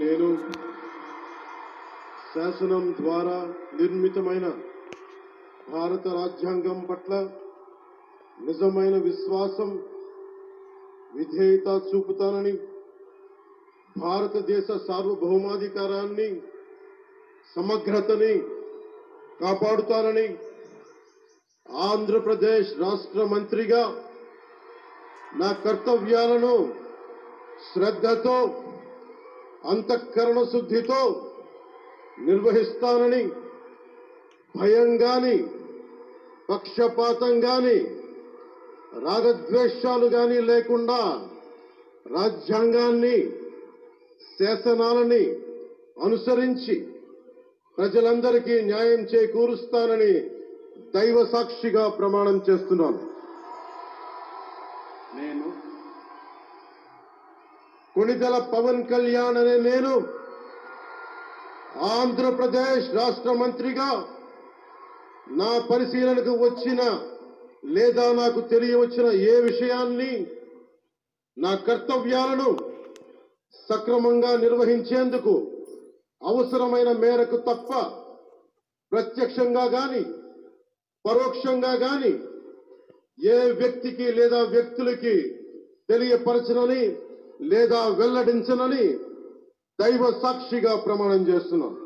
నేను శాసనం ద్వారా నిర్మితమైన భారత రాజ్యాంగం పట్ల నిజమైన విశ్వాసం విధేయత చూపుతానని, భారతదేశ సార్వభౌమాధికారాన్ని సమగ్రతని కాపాడుతానని, ఆంధ్రప్రదేశ్ రాష్ట్ర మంత్రిగా నా కర్తవ్యాలను శ్రద్ధతో అంతఃకరణ శుద్ధితో నిర్వహిస్తానని, భయం గాని పక్షపాతం గాని రాగద్వేషాలు గాని లేకుండా రాజ్యాంగాన్ని శాసనాలని అనుసరించి ప్రజలందరికీ న్యాయం చేకూరుస్తానని దైవ సాక్షిగా ప్రమాణం చేస్తున్నాను. నేను కొణిదెల పవన్ కళ్యాణ్ అనే నేను ఆంధ్రప్రదేశ్ రాష్ట్ర మంత్రిగా నా పరిశీలనకు వచ్చిన లేదా నాకు తెలియవచ్చిన ఏ విషయాన్ని, నా కర్తవ్యాలను సక్రమంగా నిర్వహించేందుకు అవసరమైన మేరకు తప్ప ప్రత్యక్షంగా గాని పరోక్షంగా గాని ఏ వ్యక్తికి లేదా వ్యక్తులకి తెలియపరచనని లేదా వెల్లడించనని దైవ సాక్షిగా ప్రమాణం చేస్తున్నాను.